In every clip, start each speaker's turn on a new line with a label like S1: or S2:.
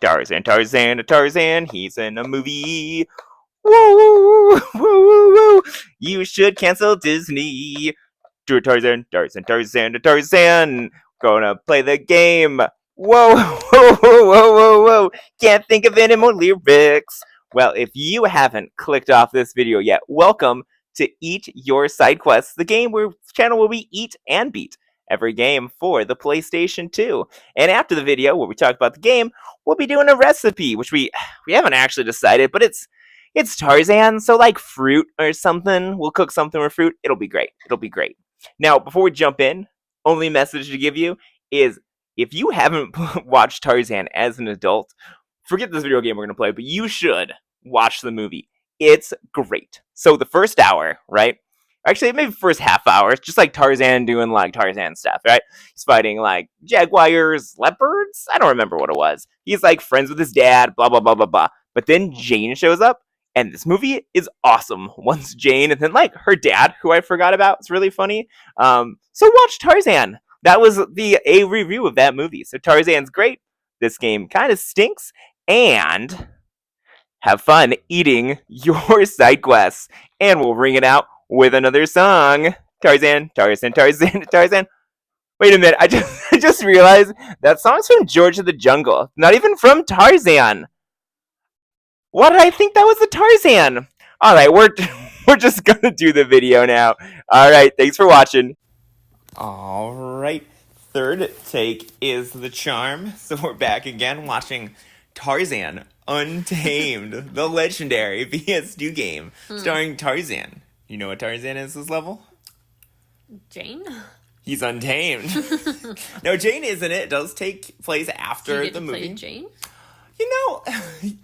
S1: Tarzan, Tarzan, Tarzan, he's in a movie. Woo, woo, woo, woo, woo. You should cancel Disney. Do Tarzan, Tarzan, Tarzan, Tarzan. Gonna play the game. Whoa, whoa, whoa, whoa, whoa, whoa. Can't think of any more lyrics. Well, if you haven't clicked off this video yet, welcome to Eat Your Side Quests, the game where channel where we eat and beat every game for the PlayStation 2. And after the video where we talk about the game, we'll be doing a recipe, which we haven't actually decided, but it's Tarzan, so like fruit or something. We'll cook something with fruit. It'll be great. It'll be great. Now, before we jump in, only message to give you is if you haven't watched Tarzan as an adult, forget this video game we're going to play, but you should watch the movie. It's great. So the first hour, right? Actually, maybe the first half hour, it's just like Tarzan doing like Tarzan stuff, right? He's fighting like jaguars, leopards? I don't remember what it was. He's like friends with his dad, blah, blah, blah, blah, blah. But then Jane shows up, and this movie is awesome. Once Jane, and then like her dad, who I forgot about, it's really funny. So watch Tarzan. That was a review of that movie. So Tarzan's great. This game kind of stinks, and have fun eating your side quests. And we'll ring it out with another song. Tarzan, Tarzan, Tarzan, Tarzan. Wait a minute, I just realized that song's from George of the Jungle, not even from Tarzan. Why did I think that was a Tarzan? Alright, we're just gonna do the video now. Alright, thanks for watching. Alright, third take is the charm. So we're back again watching Tarzan Untamed, the legendary PS2 game starring Tarzan. You know what Tarzan is this level?
S2: Jane?
S1: He's untamed. No, Jane isn't it. It does take place after
S2: Do you get
S1: the
S2: to
S1: movie.
S2: play Jane?
S1: You know,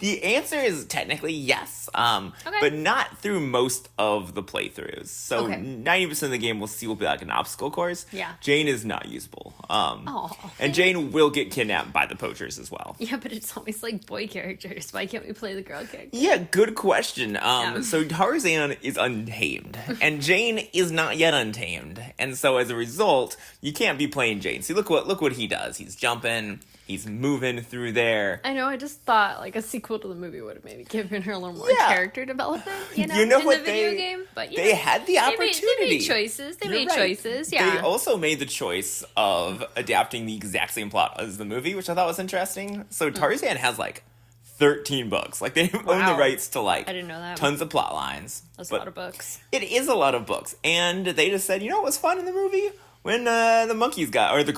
S1: the answer is technically yes, but not through most of the playthroughs. So
S2: Okay.
S1: 90% of the game will be like an obstacle course.
S2: Yeah.
S1: Jane is not usable.
S2: Oh.
S1: And Jane will get kidnapped by the poachers as well.
S2: Yeah, but it's always like boy characters. Why can't we play the girl character?
S1: Yeah, good question.
S2: Yeah.
S1: So Tarzan is untamed, and Jane is not yet untamed, and so as a result, you can't be playing Jane. See, look what he does. He's jumping. He's moving through there.
S2: I know, I just thought like a sequel to the movie would have maybe given her a little more
S1: Yeah.
S2: character development,
S1: You know
S2: in
S1: what
S2: the video
S1: they-
S2: game. But
S1: They had the opportunity.
S2: They made choices. They
S1: You're
S2: made
S1: right.
S2: choices, yeah.
S1: They also made the choice of adapting the exact same plot as the movie, which I thought was interesting. So Tarzan has like 13 books. Like they own the
S2: Wow.
S1: rights to like
S2: I didn't know that.
S1: tons of plot lines.
S2: That's a
S1: But
S2: lot of books.
S1: it is a lot of books. And they just said, you know what was fun in the movie? When the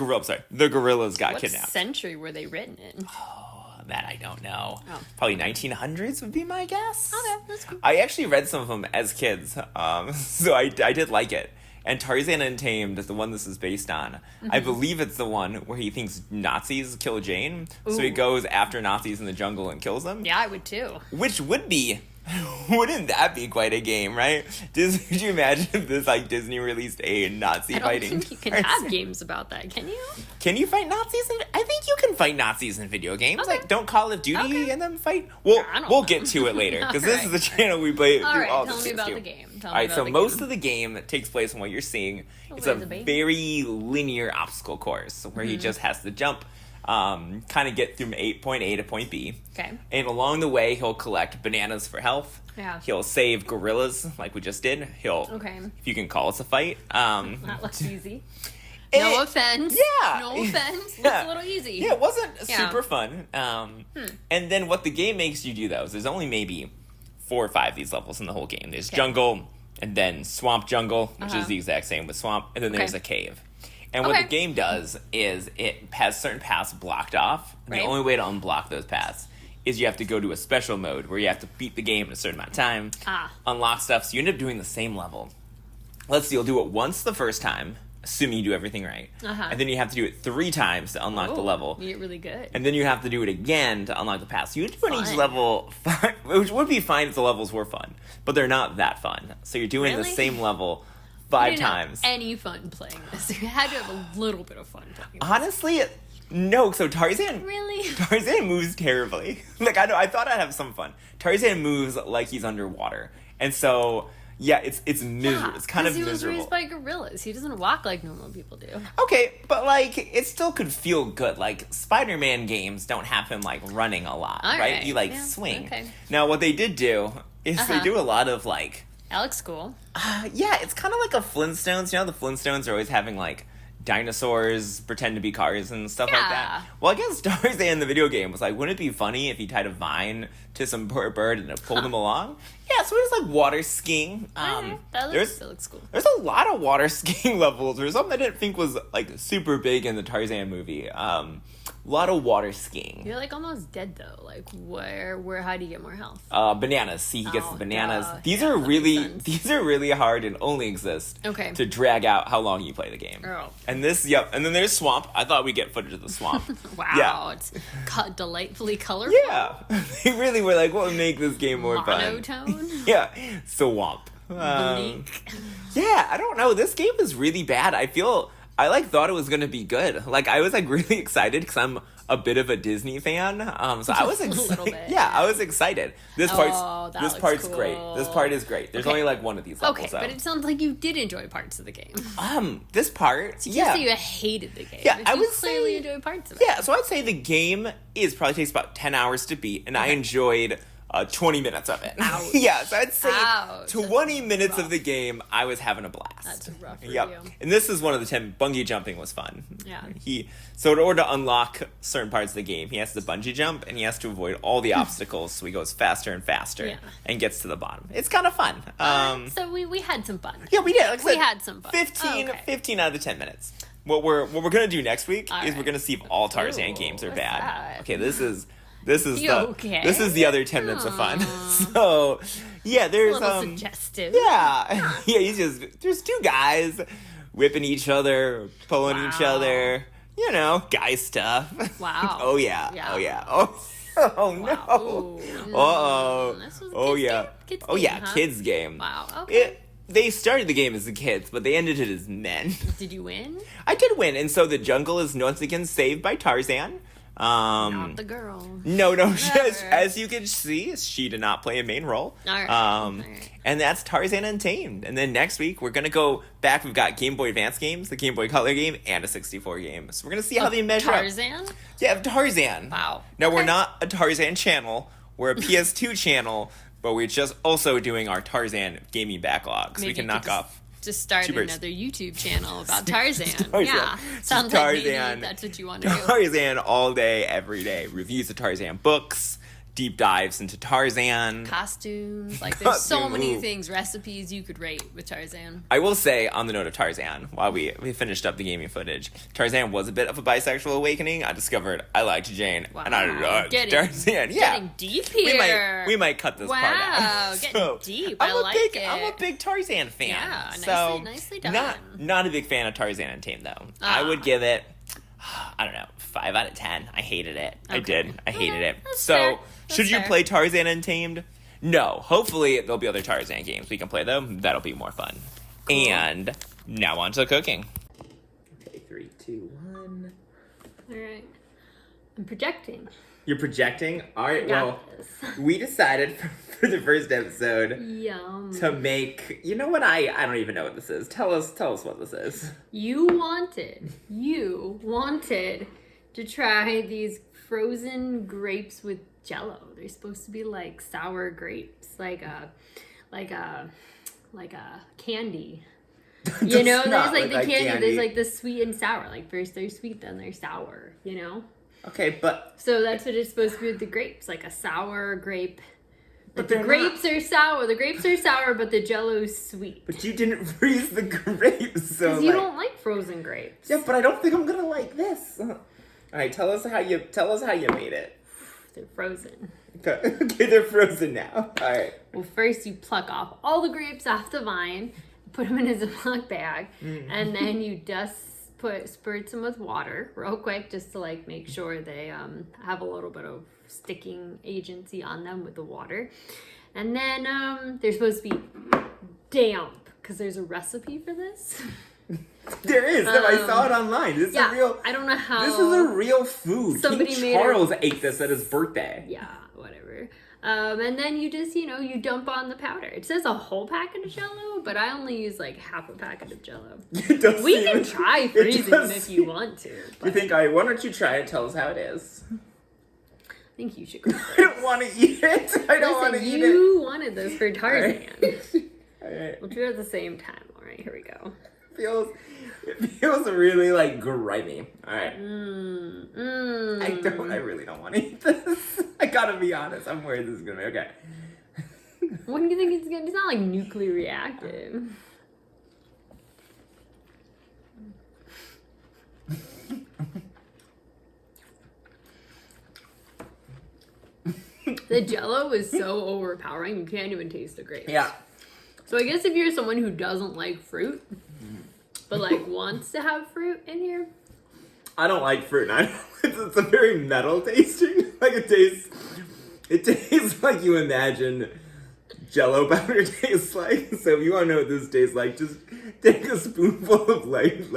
S1: gorillas got
S2: What
S1: kidnapped.
S2: century were they written in?
S1: That I don't know.
S2: Oh.
S1: Probably 1900s would be my guess.
S2: Okay, that's cool.
S1: I actually read some of them as kids, so I did like it. And Tarzan Untamed is the one this is based on. I believe it's the one where he thinks Nazis kill Jane, so he
S2: Ooh.
S1: goes after Nazis in the jungle and kills them.
S2: Yeah, I would too.
S1: Which would be, wouldn't that be quite a game, right? Could you imagine if this like Disney released a Nazi
S2: I don't
S1: fighting?
S2: think you can have games about that, can you?
S1: Can you fight Nazis? I think you can fight Nazis in video games.
S2: Okay.
S1: Like, don't Call of Duty
S2: Okay.
S1: and then fight. Well,
S2: I don't
S1: we'll
S2: know.
S1: get to it later because this is the
S2: Alright.
S1: channel we play.
S2: All
S1: do
S2: right,
S1: all
S2: tell
S1: the
S2: me
S1: games
S2: about
S1: to.
S2: the game.
S1: All right, so most of the game takes place in what you're seeing. It's a
S2: where's the baby?
S1: very linear obstacle course where he just has to jump, kind of get from point A to point B.
S2: Okay.
S1: And along the way, he'll collect bananas for health.
S2: Yeah.
S1: He'll save gorillas like we just did. He'll,
S2: Okay.
S1: if you can call us a fight.
S2: That looks easy.
S1: And
S2: No offense.
S1: Yeah.
S2: No offense.
S1: Yeah.
S2: Looks a little easy.
S1: Yeah, it wasn't
S2: Yeah.
S1: super fun. And then what the game makes you do, though, is there's only maybe 4 or 5 of these levels in the whole game. There's
S2: Okay.
S1: jungle, and then swamp jungle, which is the exact same with swamp, and then there's
S2: Okay.
S1: a cave. And what
S2: Okay.
S1: the game does is it has certain paths blocked off. And
S2: Right.
S1: the only way to unblock those paths is you have to go to a special mode where you have to beat the game in a certain amount of time, unlock stuff, so you end up doing the same level. Let's see, you'll do it once the first time, assuming you do everything right. And then you have to do it 3 times to unlock the
S2: Oh,
S1: level.
S2: You get really good.
S1: And then you have to do it again to unlock the path. So you do it each
S2: Fun.
S1: level, which would be fine if the levels were fun, but they're not that fun. So you're doing the
S2: Really?
S1: same level
S2: You
S1: 5
S2: didn't have
S1: times.
S2: any fun playing this. You had to have a little bit of fun playing this.
S1: Honestly, no. So Tarzan
S2: Really?
S1: moves terribly. Like I thought I'd have some fun. Tarzan moves like he's underwater, and so Yeah, it's miserable. It's kind of
S2: he was
S1: miserable.
S2: raised by gorillas. He doesn't walk like normal people do.
S1: Okay, but like it still could feel good. Like Spider-Man games don't have him like running a lot,
S2: All
S1: right?
S2: right,
S1: You like
S2: yeah,
S1: swing.
S2: okay.
S1: Now what they did do is they do a lot of like
S2: That looks cool.
S1: yeah, it's kind of like a Flintstones. You know, the Flintstones are always having like dinosaurs pretend to be cars and stuff like that.
S2: Yeah.
S1: Well, I guess Tarzan the video game was like, wouldn't it be funny if he tied a vine to some poor bird and it pulled him along? Yeah, so it's like water skiing.
S2: That looks cool.
S1: There's a lot of water skiing levels. There's something I didn't think was like super big in the Tarzan movie. A lot of water skiing.
S2: You're like almost dead though. Like how do you get more health?
S1: Bananas. See, he gets the bananas.
S2: Duh.
S1: These
S2: Yeah,
S1: are
S2: that makes
S1: really
S2: sense.
S1: these are really hard and only exist to drag out how long you play the game.
S2: Oh.
S1: And and then there's swamp. I thought we'd get footage of the swamp.
S2: Wow,
S1: Yeah.
S2: it's delightfully colorful.
S1: Yeah, they really were like, what would make this game more fun?
S2: Monotone.
S1: Yeah, swamp.
S2: Unique.
S1: Yeah, I don't know. This game is really bad. I like thought it was gonna be good. Like I was like really excited because I'm a bit of a Disney fan. So I was
S2: A little
S1: excited.
S2: bit,
S1: Yeah, I was excited. This
S2: that looks
S1: part's
S2: cool.
S1: great. This part is great. There's only like one of these levels.
S2: Okay,
S1: though.
S2: but it sounds like you did enjoy parts of the game.
S1: This part,
S2: You
S1: yeah.
S2: say you hated the game.
S1: Yeah,
S2: but
S1: I
S2: you
S1: would
S2: clearly
S1: say-
S2: enjoyed parts of it.
S1: Yeah, so I'd say the game probably takes about 10 hours to beat, and I enjoyed 20 minutes of it.
S2: Ouch.
S1: Yeah, so I'd say
S2: Ouch.
S1: 20 minutes
S2: rough.
S1: of the game, I was having a blast.
S2: That's rough for
S1: Yep.
S2: you.
S1: And this is one of the 10. Bungee jumping was fun.
S2: Yeah.
S1: So in order to unlock certain parts of the game, he has to bungee jump, and he has to avoid all the obstacles, so he goes faster and faster
S2: Yeah.
S1: and gets to the bottom. It's kind of fun.
S2: So we had some fun.
S1: Yeah, we did. Like I
S2: We
S1: said,
S2: had some fun.
S1: 15,
S2: Oh, okay.
S1: 15 out of the 10 minutes. What we're gonna do next week
S2: All
S1: is
S2: right.
S1: we're gonna see if all Tarzan
S2: Ooh,
S1: games are
S2: what's
S1: bad.
S2: that?
S1: Okay, this is
S2: You okay?
S1: this is the other 10 minutes of fun. So yeah,
S2: A
S1: there's
S2: little suggestive.
S1: yeah there's two guys whipping each other, pulling each
S2: Wow.
S1: other. You know, guy stuff.
S2: Wow.
S1: Oh yeah.
S2: Yeah.
S1: Oh yeah. Oh no.
S2: Ooh.
S1: Uh-oh.
S2: This was a
S1: Oh
S2: kid's
S1: yeah.
S2: game? Kid's
S1: Oh yeah,
S2: game, huh?
S1: kids game.
S2: Wow. Okay.
S1: They started the game as the kids, but they ended it as men.
S2: Did you win?
S1: I did win, and so the jungle is once again saved by Tarzan.
S2: Not the girl.
S1: No,
S2: Never.
S1: as you can see, she did not play a main role.
S2: All right.
S1: And that's Tarzan Untamed. And then next week, we're going to go back. We've got Game Boy Advance games, the Game Boy Color game, and a 64 game. So we're going to see how they measure up.
S2: Tarzan?
S1: Yeah, Tarzan.
S2: Wow.
S1: Now, we're
S2: Okay.
S1: not a Tarzan channel. We're a PS2 channel, but we're just also doing our Tarzan gaming backlog. So we
S2: Maybe
S1: can
S2: you
S1: knock
S2: could
S1: off.
S2: Just start
S1: Two birds.
S2: another YouTube channel about Tarzan.
S1: Tarzan.
S2: Yeah.
S1: Just
S2: Sounds like maybe
S1: Tarzan.
S2: that's what you want to do.
S1: Tarzan all day, every day. Reviews of Tarzan books, deep dives into Tarzan.
S2: Costumes. Like, there's so
S1: Costume,
S2: many
S1: ooh.
S2: things, recipes you could rate with Tarzan.
S1: I will say, on the note of Tarzan, while we finished up the gaming footage, Tarzan was a bit of a bisexual awakening. I discovered I liked Jane,
S2: Wow.
S1: and I loved
S2: Getting-
S1: Tarzan. Yeah.
S2: Getting deep here.
S1: We might cut this part
S2: Wow,
S1: out.
S2: getting deep. I like it.
S1: I'm a big Tarzan fan.
S2: Yeah,
S1: so
S2: nicely done.
S1: Not a big fan of Tarzan Untamed though. I would give it, I don't know, 5 out of 10. I hated it. I
S2: Okay.
S1: did. I hated
S2: Okay,
S1: it.
S2: that's
S1: So
S2: fair. That's
S1: should you
S2: fair.
S1: play Tarzan Untamed? No. Hopefully there'll be other Tarzan games we can play though. That'll be more fun.
S2: Cool.
S1: And now on to cooking. Okay, 3, 2, 1.
S2: All right. I'm projecting.
S1: You're projecting? All right,
S2: Got
S1: well,
S2: this.
S1: we decided for the first episode
S2: Yum.
S1: to make, you know what, I don't even know what this is. Tell us what this is.
S2: You wanted to try these frozen grapes with Jello. They're supposed to be like sour grapes, like a candy. You know,
S1: Does
S2: there's
S1: not
S2: like
S1: look
S2: the
S1: like
S2: candy.
S1: candy.
S2: There's like the sweet and sour. Like first they're sweet, then they're sour. You know.
S1: Okay, but
S2: So that's what it's supposed to be with the grapes, like a sour grape.
S1: But
S2: The
S1: they're
S2: grapes are sour. The grapes are sour, but the Jello's sweet.
S1: But you didn't freeze the grapes, so
S2: Because you don't like frozen grapes.
S1: Yeah, but I don't think I'm gonna like this. All right, tell us how you made it.
S2: They're frozen.
S1: Okay, they're frozen now. All right.
S2: Well, first you pluck off all the grapes off the vine, put them in a Ziploc bag, and then you spurt them with water real quick just to like make sure they have a little bit of sticking agency on them with the water. And then they're supposed to be damp because there's a recipe for this.
S3: There is. No, I saw it online. This is a real.
S2: I don't know how.
S3: This is a real food.
S2: Somebody
S3: King Charles ate this at his birthday.
S2: Yeah, whatever. And then you just, you dump on the powder. It says a whole packet of Jell-O, but I only use like half a packet of Jell-O. We can try freezing them if you want to.
S3: You think, all right, why don't you try it? Tell us how it is.
S2: I think you should go first.
S3: I don't want to eat it. I don't want to eat it.
S2: You wanted this for Tarzan.
S3: All right.
S2: We'll do it at the same time. All right, here we go.
S3: It feels really like grimy. All right. I really don't want to eat this. I gotta be honest. I'm worried this is gonna be okay.
S2: What do you think it's gonna? It's not like nuclear reactive. The Jell-O is so overpowering, you can't even taste the grapes.
S3: Yeah.
S2: So I guess if you're someone who doesn't like fruit, but like wants to have fruit in here.
S3: I don't like fruit. It's a very metal tasting. Like it tastes like you imagine Jell-O powder tastes like. So if you want to know what this tastes like, just take a spoonful of like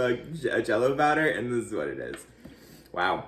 S3: Jell-O powder, and this is what it is. Wow.